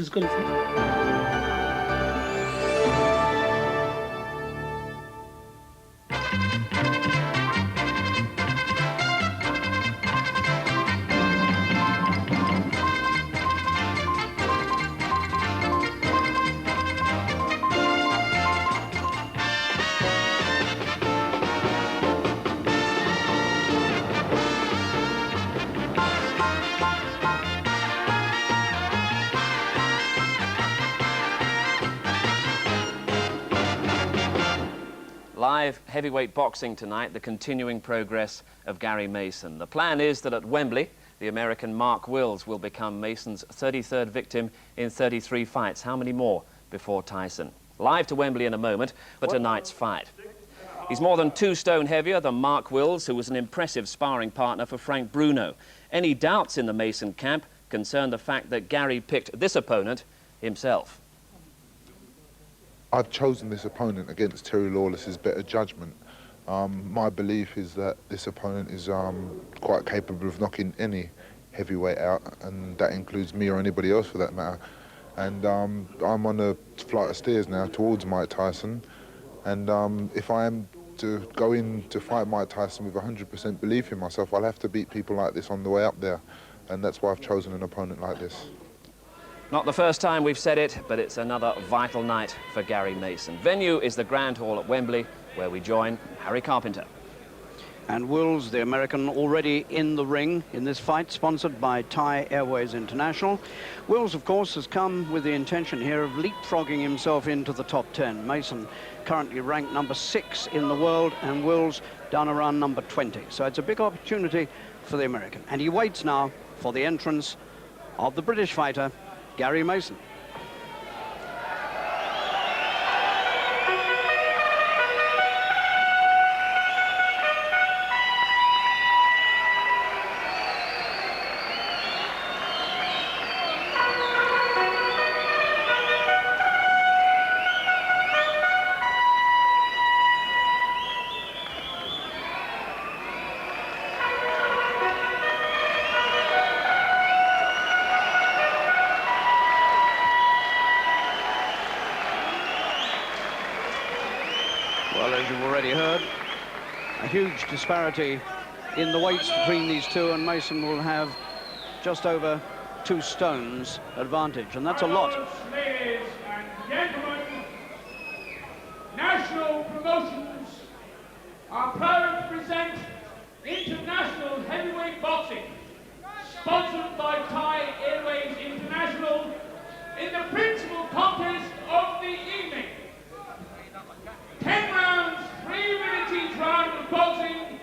physical. Live heavyweight boxing tonight, the continuing progress of Gary Mason. The plan is that at Wembley, the American Mark Wills will become Mason's 33rd victim in 33 fights. How many more before Tyson? Live to Wembley in a moment for tonight's fight. He's more than 2 stone heavier than Mark Wills, who was an impressive sparring partner for Frank Bruno. Any doubts in the Mason camp concern the fact that Gary picked this opponent himself. I've chosen this opponent against Terry Lawless's better judgment. My belief is that this opponent is quite capable of knocking any heavyweight out, and that includes me or anybody else for that matter. And I'm on a flight of stairs now towards Mike Tyson, and if I am to go in to fight Mike Tyson with 100% belief in myself, I'll have to beat people like this on the way up there, and that's why I've chosen an opponent like this. Not the first time we've said it, but it's another vital night for Gary Mason. Venue is the Grand Hall at Wembley, where we join Harry Carpenter. And Wills, the American, already in the ring in this fight, sponsored by Thai Airways International. Wills, of course, has come with the intention here of leapfrogging himself into the top 10. Mason currently ranked number 6 in the world, and Wills down around number 20. So it's a big opportunity for the American. And he waits now for the entrance of the British fighter, Gary Mason. Well, as you've already heard, a huge disparity in the weights between these two, and Mason will have just over 2 stones advantage, and that's a lot. Ladies and gentlemen, National Promotions are proud to present International Heavyweight Boxing, sponsored by Thai Airways International, in the principal contest of the evening. 10 rounds, 3 minutes each round of boxing,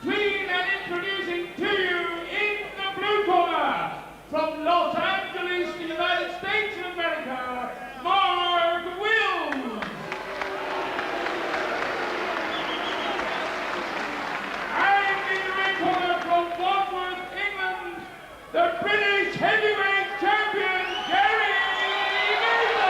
between and introducing to you in the blue corner, from Los Angeles, the United States of America, Mark Wills. And in the red corner, from Wandsworth, England, the British heavyweight champion, Gary Mason.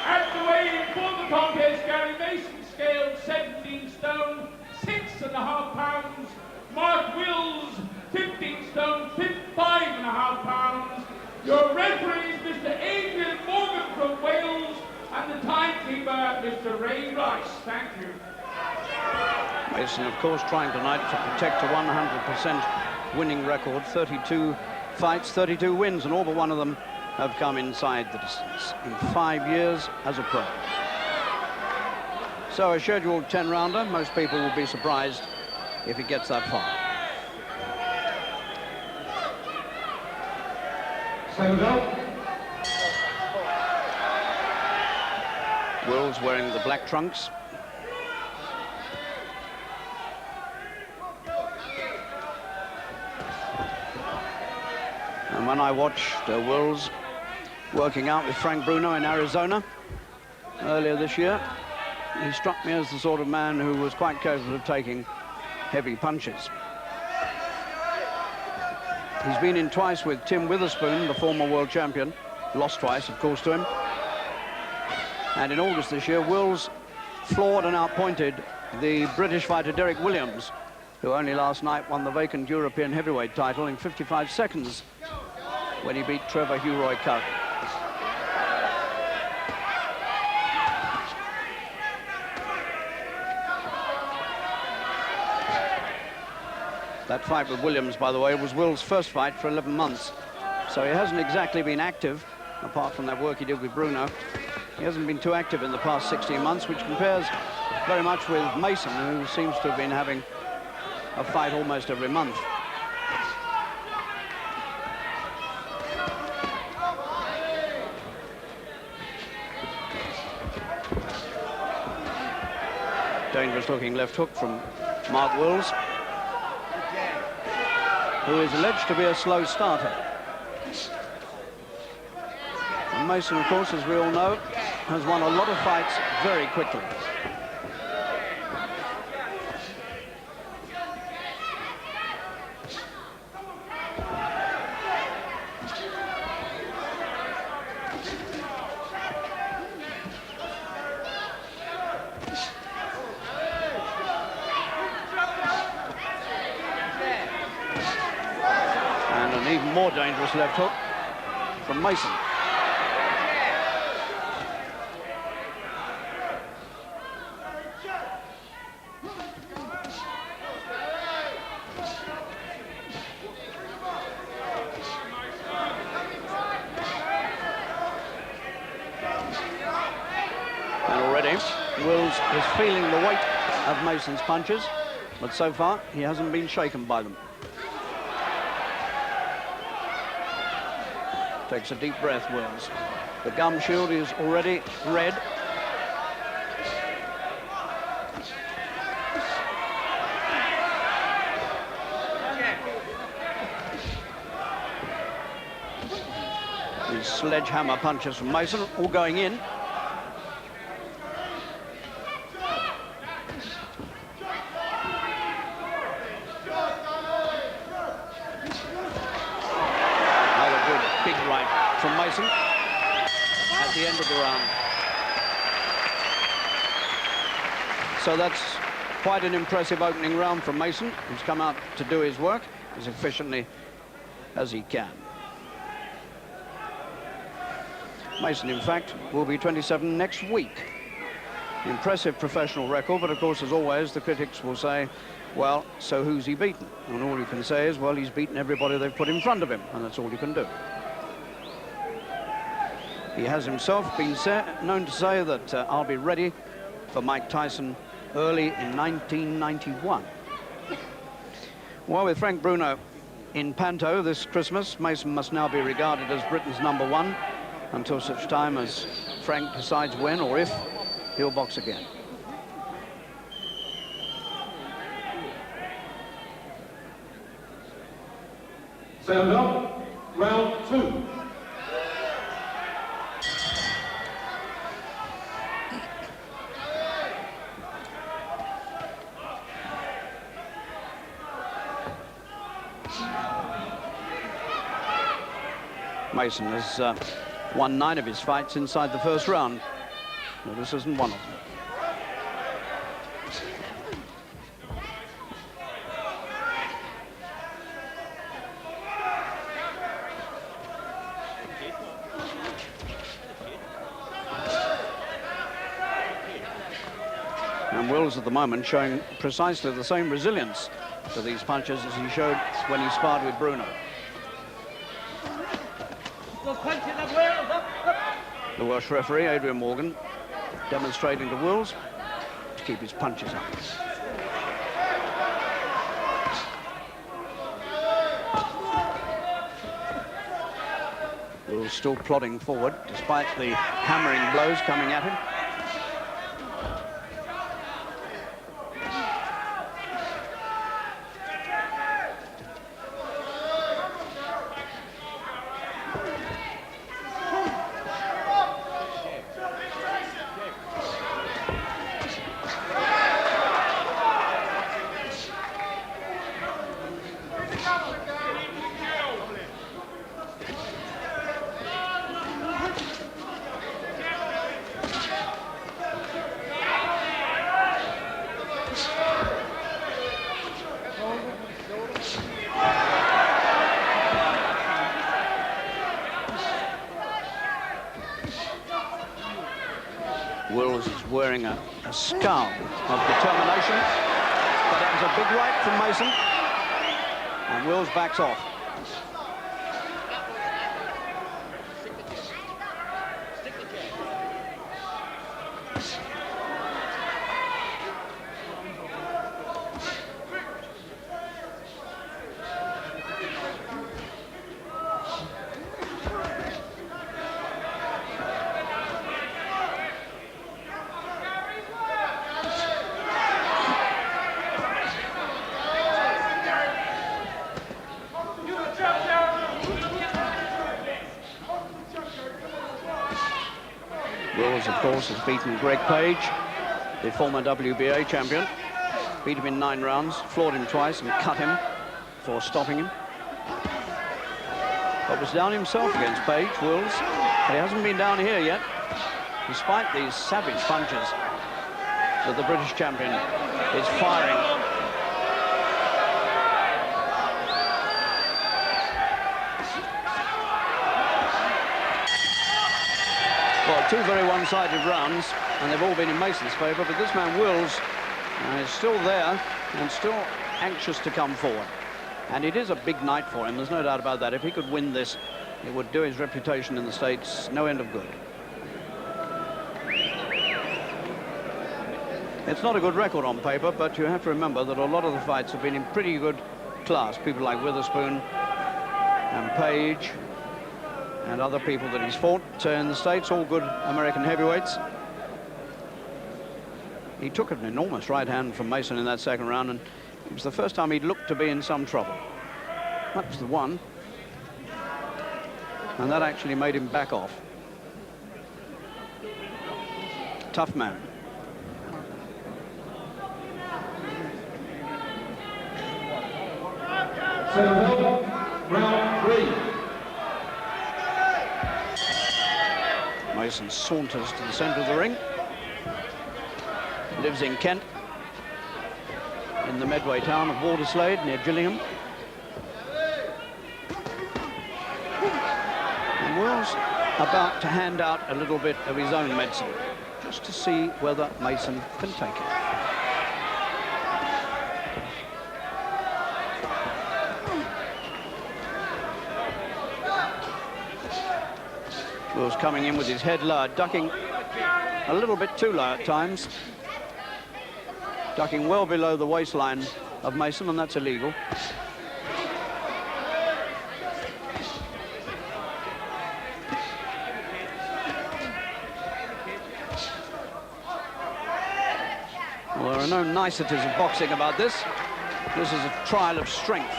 At the weigh-in for the contest, Gary Mason scaled 17 stone, 6.5 pounds. Mark Wills, 15 stone, 5.5 pounds. Your referees, Mr. Adrian Morgan from Wales, and the timekeeper, Mr. Ray Rice. Thank you. Mason, of course, trying tonight to protect a 100% winning record. 32 fights, 32 wins, and all but one of them have come inside the distance in 5 years as a pro. So a scheduled 10-rounder. Most people will be surprised if he gets that far. Wills wearing the black trunks. And when I watched Wills working out with Frank Bruno in Arizona earlier this year, he struck me as the sort of man who was quite capable of taking heavy punches. He's been in twice with Tim Witherspoon, the former world champion, lost twice, of course, to him. And in August this year, Wills floored and outpointed the British fighter Derek Williams, who only last night won the vacant European heavyweight title in 55 seconds when he beat Trevor Hugh Curry. That fight with Williams, by the way, was Will's first fight for 11 months. So he hasn't exactly been active, apart from that work he did with Bruno. He hasn't been too active in the past 16 months, which compares very much with Mason, who seems to have been having a fight almost every month. Dangerous looking left hook from Mark Wills, who is alleged to be a slow starter. And Mason, of course, as we all know, has won a lot of fights very quickly. More dangerous left hook from Mason. And already Wills is feeling the weight of Mason's punches, but so far he hasn't been shaken by them. Takes a deep breath, Wills. The gum shield is already red. These sledgehammer punches from Mason, all going in. From Mason at the end of the round. So that's quite an impressive opening round from Mason, who's come out to do his work as efficiently as he can. Mason, in fact, will be 27 next week. Impressive professional record, but of course, as always, the critics will say, well, so who's he beaten? And all you can say is, well, he's beaten everybody they've put in front of him, and that's all you can do. He has himself been known to say that I'll be ready for Mike Tyson early in 1991. Well, with Frank Bruno in Panto this Christmas, Mason must now be regarded as Britain's #1 until such time as Frank decides when or if he'll box again. Stand up, round 2. Mason has won 9 of his fights inside the first round. No, this isn't one of them. And Wills at the moment showing precisely the same resilience to these punches as he showed when he sparred with Bruno. The Welsh referee, Adrian Morgan, demonstrating to Wills to keep his punches up. Wills still plodding forward, despite the hammering blows coming at him. wearing a scowl of determination. But that was a big right from Mason. And Wills backs off. Wills, of course, has beaten Greg Page, the former WBA champion. Beat him in 9 rounds, floored him twice and cut him for stopping him. But was down himself against Page, Wills. But he hasn't been down here yet, despite these savage punches that the British champion is firing. Well, 2 very one-sided rounds, and they've all been in Mason's favour, but this man, Wills, is still there and still anxious to come forward. And it is a big night for him, there's no doubt about that. If he could win this, it would do his reputation in the States no end of good. It's not a good record on paper, but you have to remember that a lot of the fights have been in pretty good class. People like Witherspoon and Page and other people that he's fought in the States, all good American heavyweights. He took an enormous right hand from Mason in that second round, and it was the first time he'd looked to be in some trouble. That was the one. And that actually made him back off. Tough man. Round 3. Mason saunters to the centre of the ring. Lives in Kent, in the Medway town of Walderslade, near Gillingham. And Wills about to hand out a little bit of his own medicine, just to see whether Mason can take it. Wills coming in with his head lowered, ducking a little bit too low at times. Ducking well below the waistline of Mason, and that's illegal. Well, there are no niceties of boxing about this. This is a trial of strength.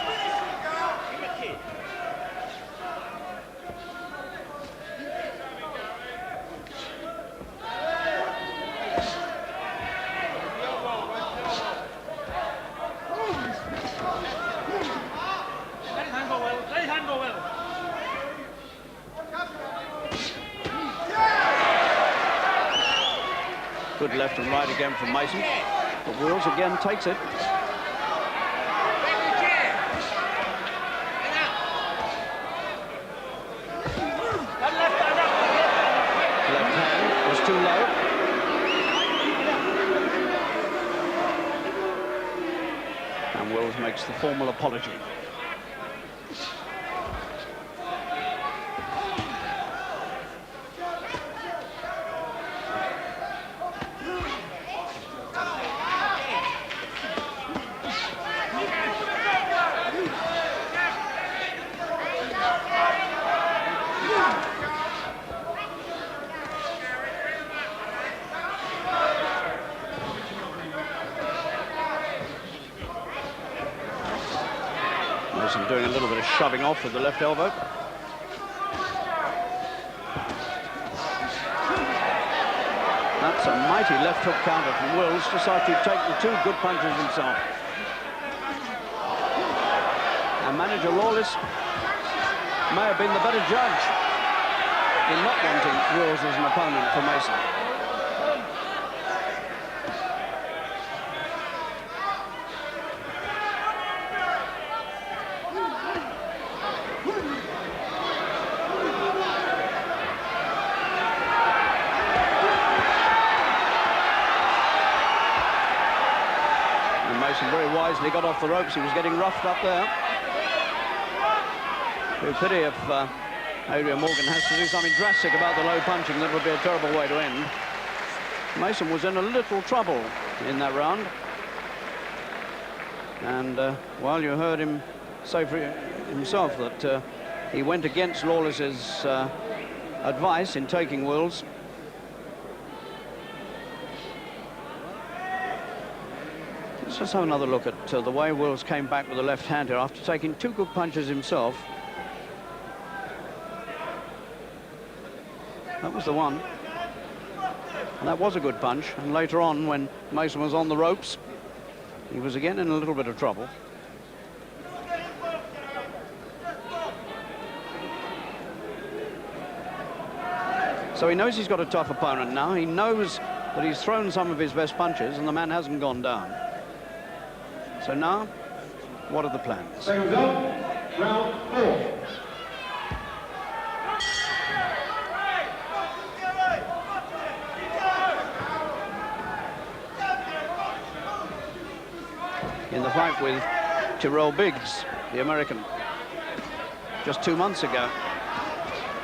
Good left and right again from Mason, but Wills again takes it. Left hand was too low. And Wills makes the formal apology. Mason doing a little bit of shoving off with the left elbow. That's a mighty left hook counter from Wills, just after he'd taken 2 good punches himself. And manager Lawless may have been the better judge in not wanting Wills as an opponent for Mason. wisely got off the ropes. He was getting roughed up there. It'd be a pity if Adrian Morgan has to do something drastic about the low punching. That would be a terrible way to end. Mason was in a little trouble in that round. And, well, you heard him say for himself that he went against Lawless's advice in taking Wills. Let's just have another look at the way Wills came back with the left hand here after taking 2 good punches himself. That was the one. And that was a good punch. And later on, when Mason was on the ropes, he was again in a little bit of trouble. So he knows he's got a tough opponent now. He knows that he's thrown some of his best punches and the man hasn't gone down. So now, what are the plans? Seconds up, round 4. In the fight with Tyrrell Biggs, the American, just 2 months ago,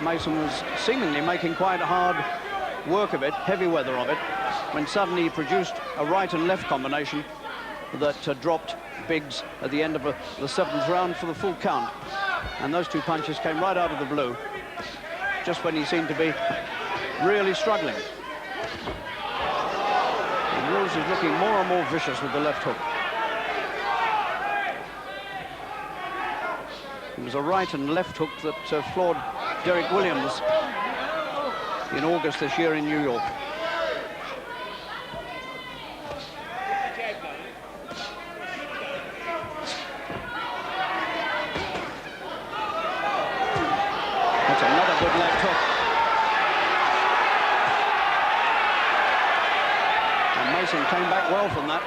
Mason was seemingly making quite hard work of it, heavy weather of it, when suddenly he produced a right and left combination that dropped Biggs at the end of the 7th round for the full count. And those 2 punches came right out of the blue, just when he seemed to be really struggling. And Wills is looking more and more vicious with the left hook. It was a right and left hook that floored Derek Williams in August this year in New York. That's another good left hook. And Mason came back well from that.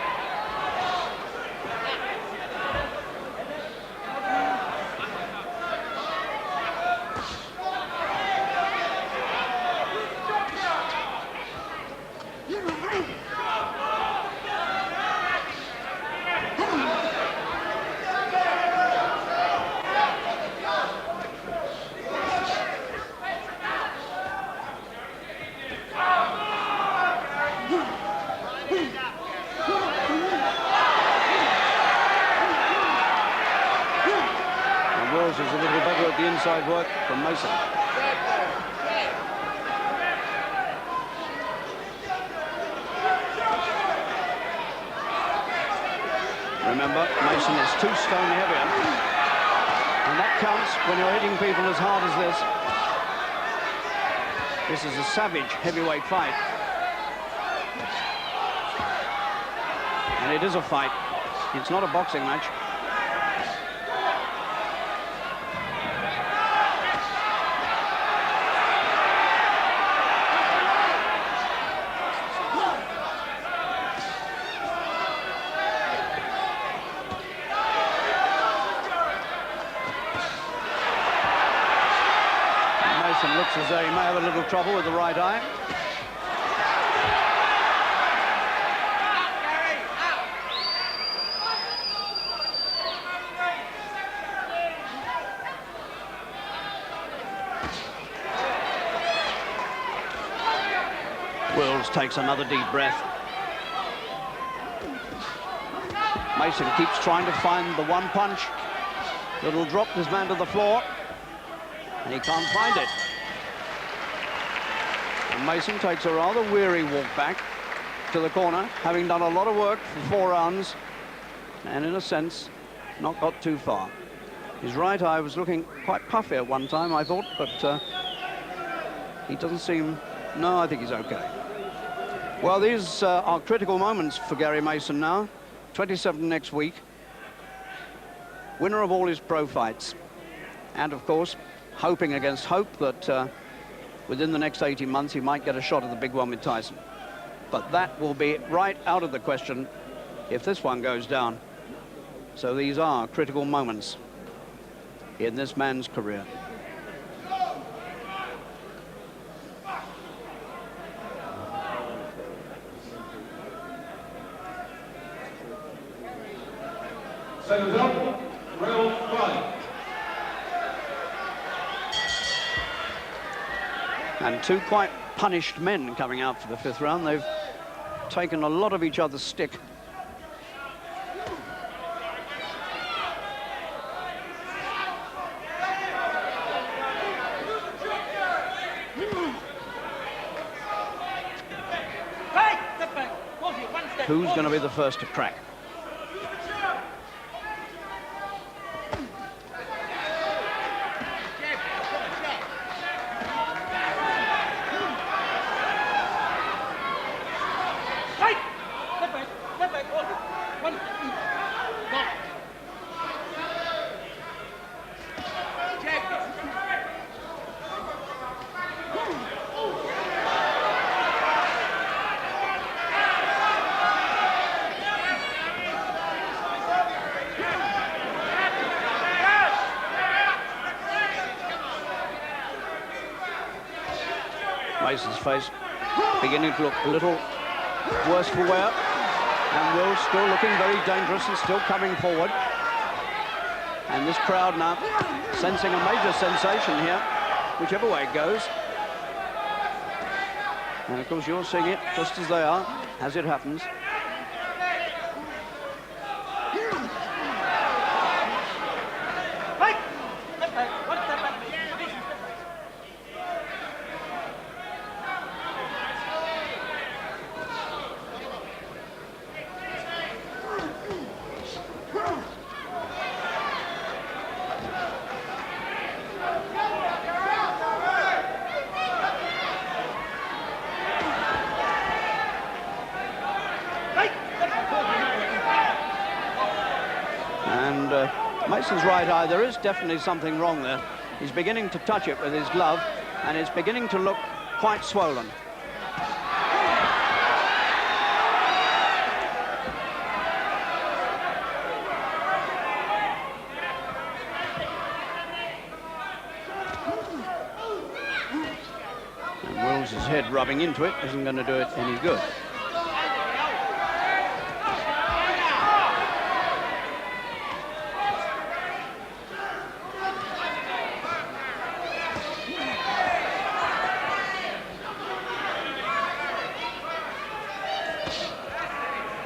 Wills is a little better at the inside work from Mason. Remember, Mason is 2 stone heavier, and that counts when you're hitting people as hard as this. This is a savage heavyweight fight. And it is a fight. It's not a boxing match. Looks as though he may have a little trouble with the right eye. Wills takes another deep breath. Mason keeps trying to find the one punch that'll drop this man to the floor, and he can't find it. And Mason takes a rather weary walk back to the corner, having done a lot of work for 4 rounds, and in a sense, not got too far. His right eye was looking quite puffy at one time, I thought, but he doesn't seem... No, I think he's okay. Well, these are critical moments for Gary Mason now. 27 next week. Winner of all his pro fights. And, of course, hoping against hope that within the next 18 months he might get a shot at the big one with Tyson. But that will be right out of the question if this one goes down. So these are critical moments in this man's career. Settles up, round 5. And two quite punished men coming out for the 5th round. They've taken a lot of each other's stick. Who's going to be the first to crack? Mason's face beginning to look a little worse for wear, and Wills still looking very dangerous and still coming forward. And this crowd now sensing a major sensation here, whichever way it goes. And of course you're seeing it just as they are, as it happens. Mason's right eye, there is definitely something wrong there. He's beginning to touch it with his glove, and it's beginning to look quite swollen. And Wills' head rubbing into it isn't going to do it any good.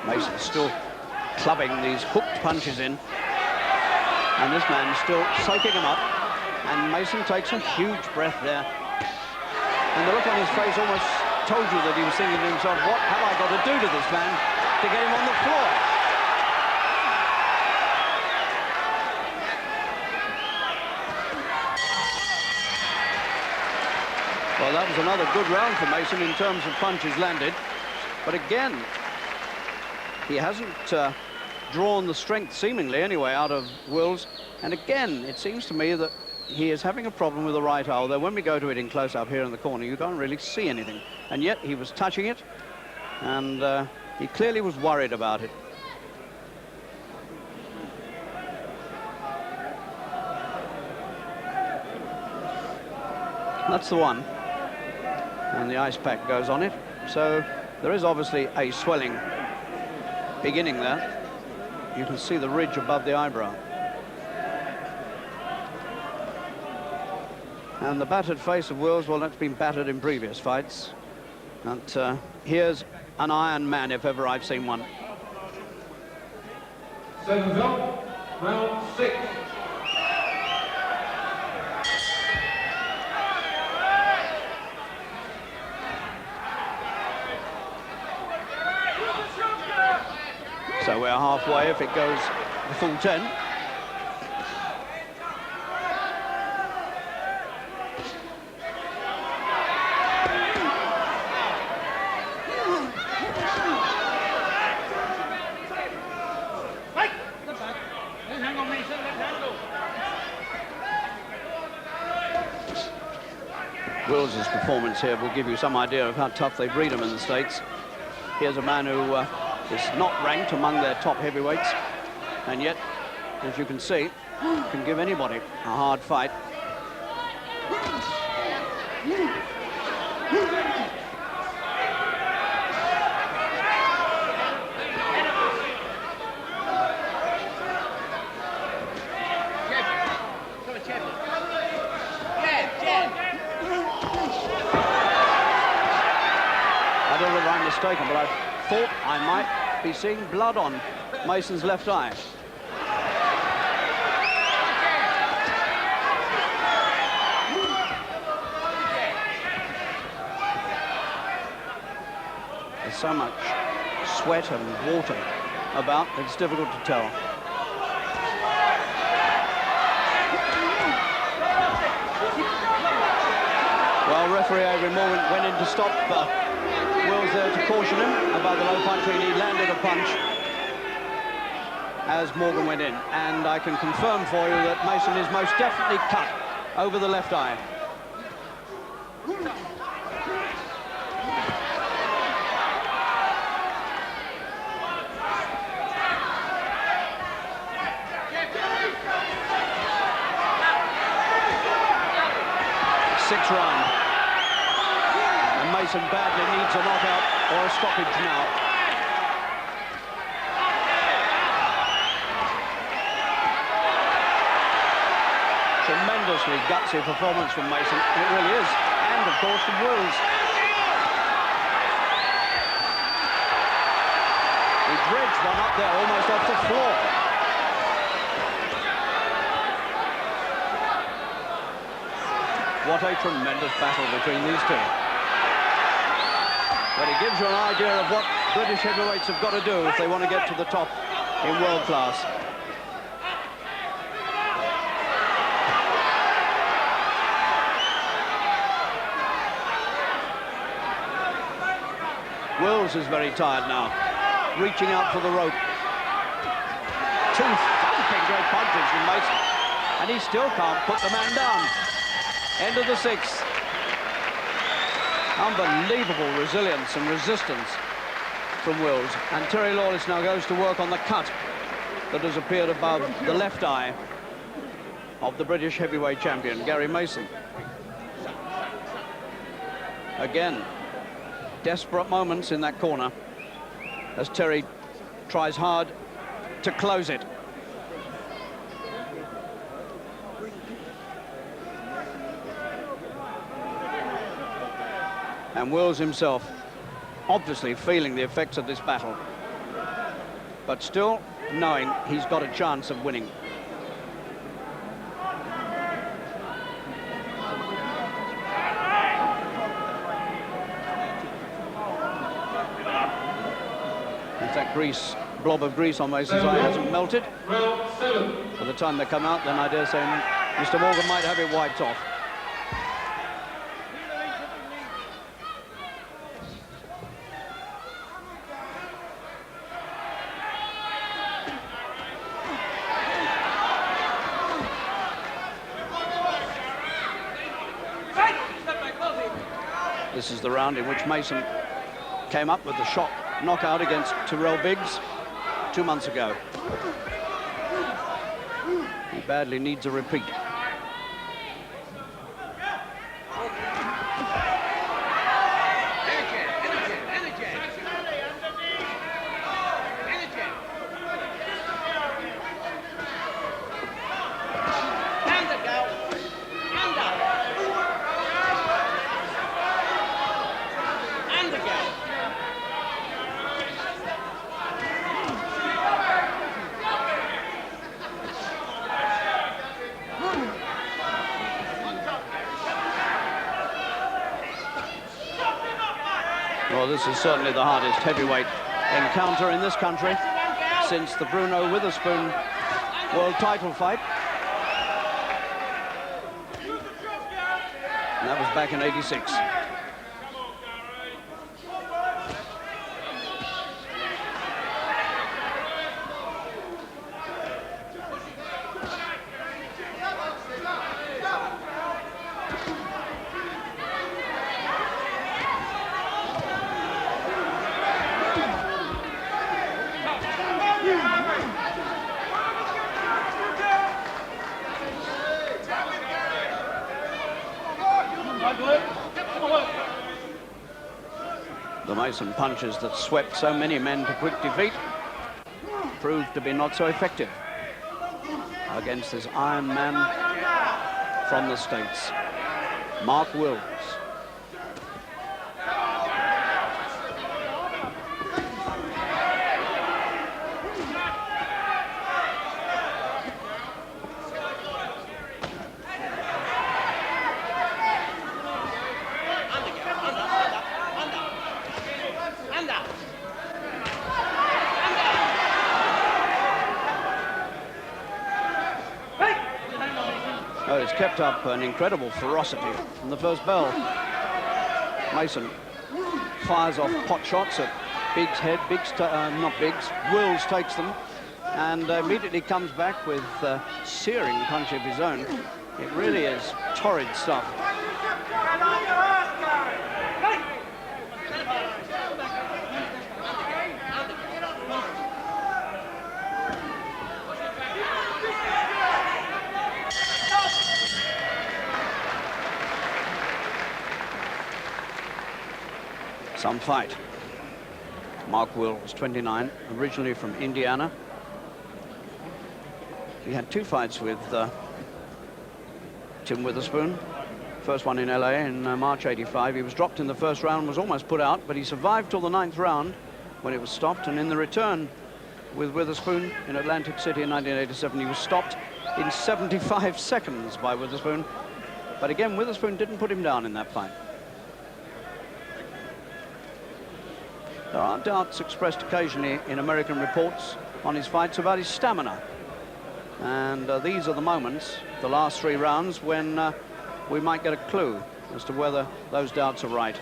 Mason's still clubbing these hooked punches in, and this man's still soaking them up, and Mason takes a huge breath there, and the look on his face almost told you that he was thinking to himself, what have I got to do to this man to get him on the floor? Well, that was another good round for Mason in terms of punches landed, but again, he hasn't drawn the strength, seemingly anyway, out of Wills. And again, it seems to me that he is having a problem with the right eye, although when we go to it in close-up here in the corner, you don't really see anything. And yet he was touching it, and he clearly was worried about it. That's the one. And the ice pack goes on it. So there is obviously a swelling beginning there. You can see the ridge above the eyebrow. And the battered face of Wills, well, that's been battered in previous fights. And here's an iron man, if ever I've seen one. Settles up, round 6. So we're halfway if it goes the full 10. Wills' performance here will give you some idea of how tough they breed him in the States. Here's a man who is not ranked among their top heavyweights, and yet, as you can see, can give anybody a hard fight. mistaken, but I thought I might be seeing blood on Mason's left eye. There's so much sweat and water about, it's difficult to tell. Well, referee Avery Moore went in to stop Wills there to caution him about the low punch, and he landed a punch as Morgan went in. And I can confirm for you that Mason is most definitely cut over the left eye. Sixth round. And Mason badly needs a knockout or a stoppage now. Tremendously gutsy performance from Mason. It really is. And, of course, from Wills. He dredged one up there almost off the floor. What a tremendous battle between these two. But it gives you an idea of what British heavyweights have got to do if they want to get to the top in world class. Wills is very tired now, reaching out for the rope. Two thumping great punches from Mason, and he still can't put the man down. End of the sixth. Unbelievable resilience and resistance from Wills. And Terry Lawless now goes to work on the cut that has appeared above the left eye of the British heavyweight champion, Gary Mason. Again, desperate moments in that corner as Terry tries hard to close it. And Wills himself obviously feeling the effects of this battle, but still knowing he's got a chance of winning. In fact, blob of grease on Mason's eye hasn't melted. By the time they come out, then I dare say Mr. Morgan might have it wiped off. This is the round in which Mason came up with the shock knockout against Tyrrell Biggs 2 months ago. He badly needs a repeat. Well, this is certainly the hardest heavyweight encounter in this country since the Bruno Witherspoon world title fight. And that was back in '86. The Mason punches that swept so many men to quick defeat proved to be not so effective against this Iron Man from the States, Mark Wills. Oh, it's kept up an incredible ferocity from the first bell. Mason fires off pot shots at Biggs' head. Not Biggs, Wills takes them and immediately comes back with a searing punch of his own. It really is torrid stuff. Some fight. Mark Wills, 29, originally from Indiana. He had 2 fights with Tim Witherspoon. First one in LA in March '85. He was dropped in the first round, was almost put out, but he survived till the 9th round when it was stopped. And in the return with Witherspoon in Atlantic City in 1987, he was stopped in 75 seconds by Witherspoon. But again, Witherspoon didn't put him down in that fight. There are doubts expressed occasionally in American reports on his fights about his stamina. And these are the moments, the last 3 rounds, when we might get a clue as to whether those doubts are right.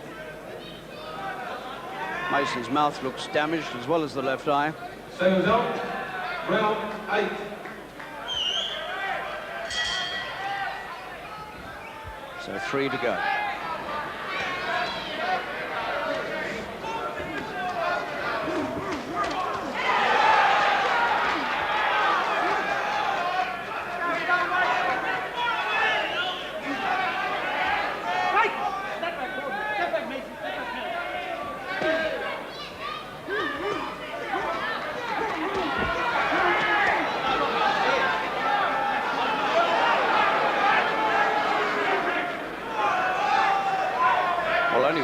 Mason's mouth looks damaged, as well as the left eye. Seconds up, round 8. So 3 to go.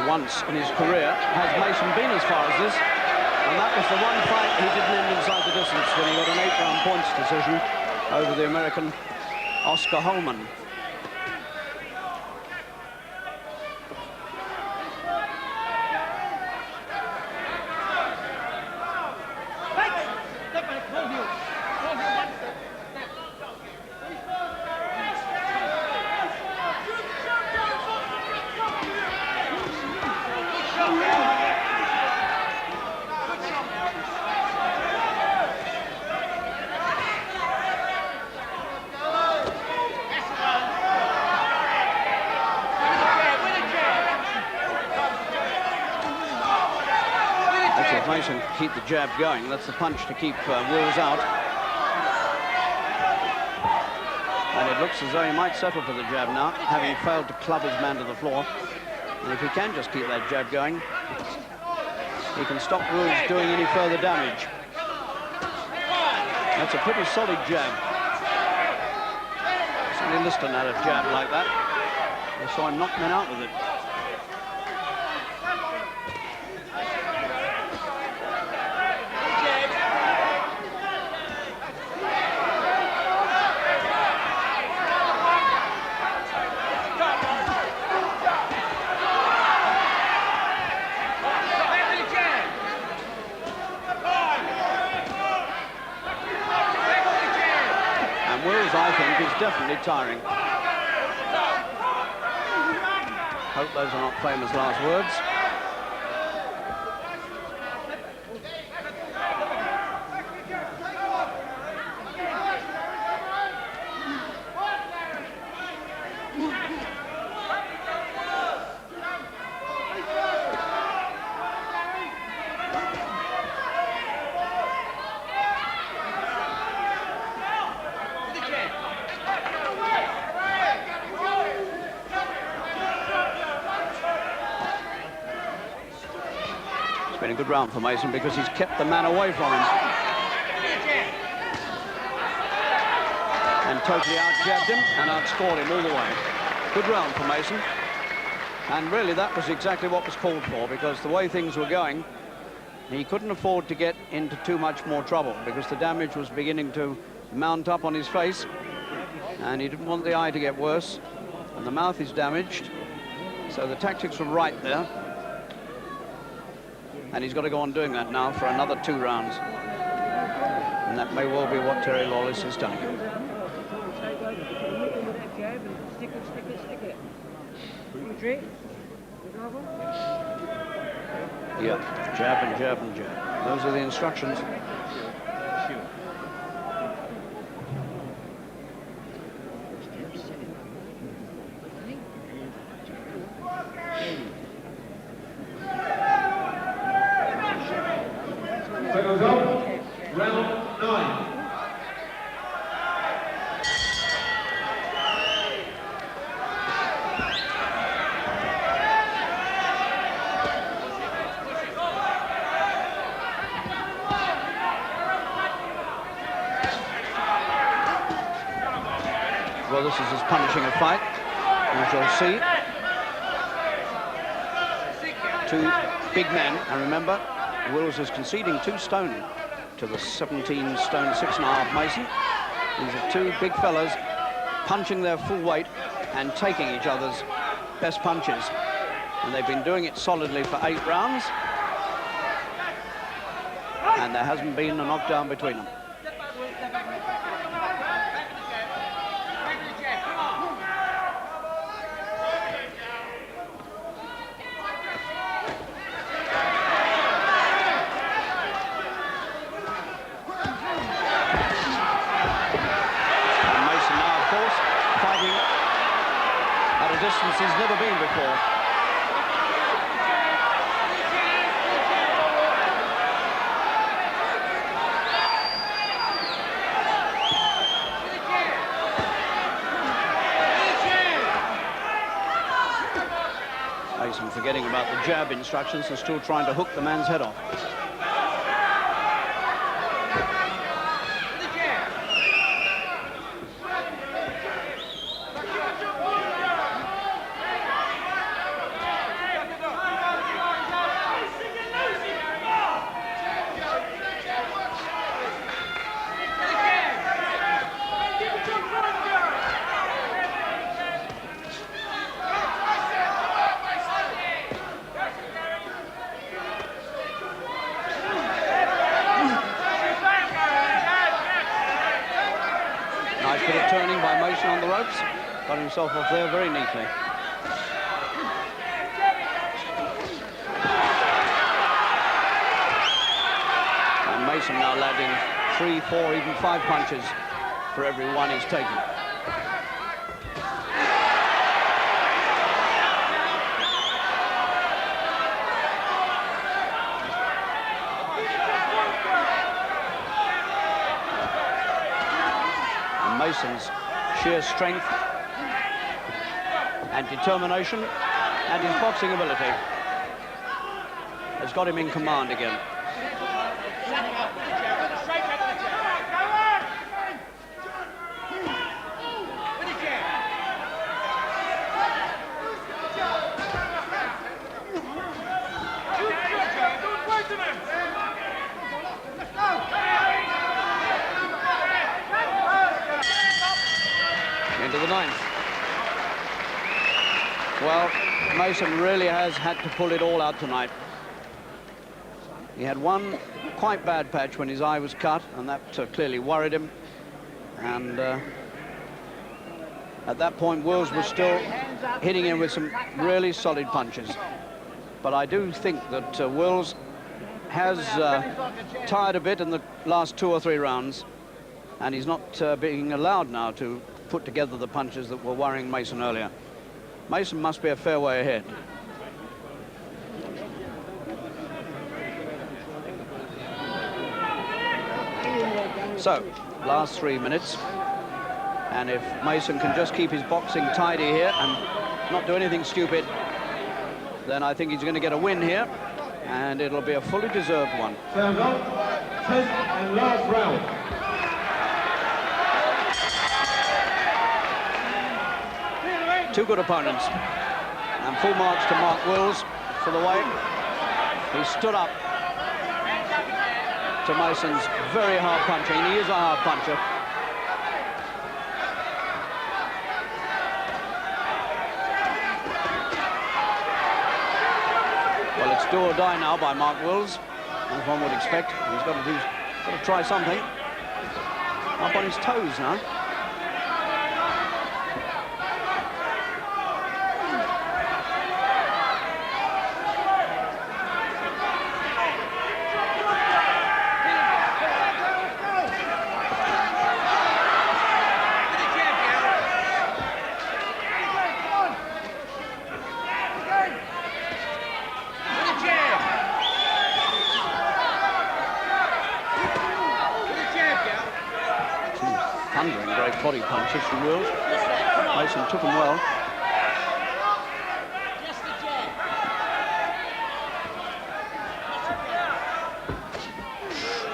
Once in his career has Mason been as far as this, and that was the one fight he didn't end inside the distance when he got an 8-round points decision over the American Oscar Holman. Mason keep the jab going. That's the punch to keep Wills out. And it looks as though he might settle for the jab now, having failed to club his man to the floor. And if he can just keep that jab going, he can stop Wills doing any further damage. That's a pretty solid jab. Sonny Liston had a jab like that. I saw him knock men out with it. I think is definitely tiring. Hope those are not famous last words. Been a good round for Mason because he's kept the man away from him and totally out-jabbed him and outscored him all the way. Good round for Mason, and really that was exactly what was called for, because the way things were going, he couldn't afford to get into too much more trouble because the damage was beginning to mount up on his face and he didn't want the eye to get worse, and the mouth is damaged, so the tactics were right there. And he's got to go on doing that now for another 2 rounds. And that may well be what Terry Lawless is telling him. Yeah, jab and jab and jab. Those are the instructions. Round 9. Well, this is as punishing a fight, as you'll see. Two big men, and remember, Wills is conceding 2 stone to the 17 stone 6.5 Mason. These are 2 big fellas punching their full weight and taking each other's best punches. And they've been doing it solidly for 8 rounds. And there hasn't been a knockdown between them. Distance he's never been before. Mason forgetting about the jab instructions and still trying to hook the man's head off. Bit of turning by Mason on the ropes. Got himself off there very neatly. And Mason now landing 3, 4, even 5 punches for every one he's taken. Mason's sheer strength and determination and his boxing ability has got him in command again. Into the 9th. Well, Mason really has had to pull it all out tonight. He had one quite bad patch when his eye was cut, and that clearly worried him. And at that point, Wills was still hitting him with some really solid punches. But I do think that Wills has tired a bit in the last 2 or 3 rounds, and he's not being allowed now to put together the punches that were worrying Mason earlier. Mason must be a fair way ahead. So, last 3 minutes. And if Mason can just keep his boxing tidy here and not do anything stupid, then I think he's going to get a win here. And it'll be a fully deserved one. Sound on. 10th and last round. Two good opponents, and full marks to Mark Wills for the way he stood up to Mason's very hard punching. He is a hard puncher. Well, it's do or die now by Mark Wills, as one would expect. He's got to try something. Up on his toes now. thundering great body punches from Wills. Mason took them well.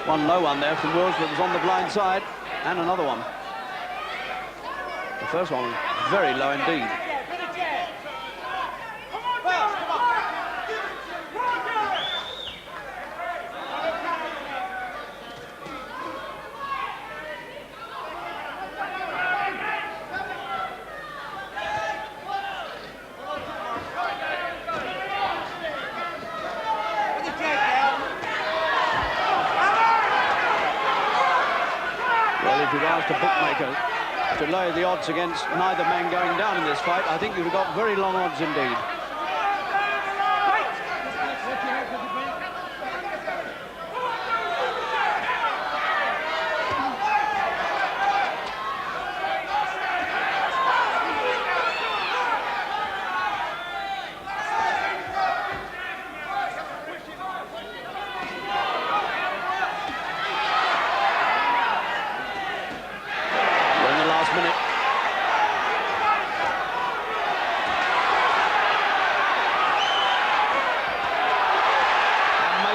One low one there from Wills that was on the blind side, and another one. The first one was very low indeed. If you'd asked a bookmaker to lower the odds against neither man going down in this fight, I think you'd have got very long odds indeed.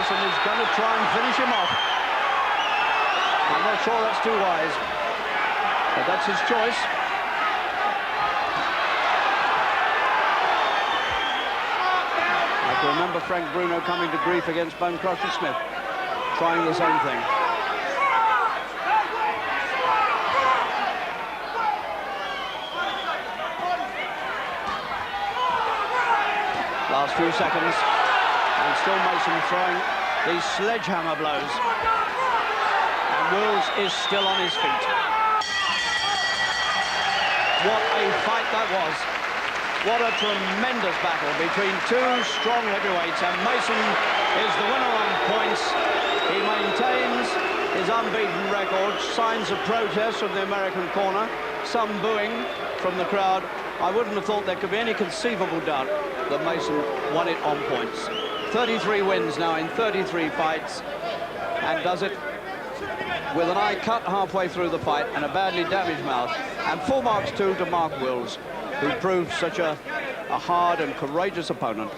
Is going to try and finish him off. I'm not sure that's too wise, but that's his choice. I can remember Frank Bruno coming to grief against Bone Crusher Smith, trying the same thing. Last few seconds. And still Mason throwing these sledgehammer blows. And Wills is still on his feet. What a fight that was. What a tremendous battle between two strong heavyweights. And Mason is the winner on points. He maintains his unbeaten record. Signs of protest from the American corner. Some booing from the crowd. I wouldn't have thought there could be any conceivable doubt that Mason won it on points. 33 wins now in 33 fights, and does it with an eye cut halfway through the fight and a badly damaged mouth. And full marks too to Mark Wills, who proved such a hard and courageous opponent.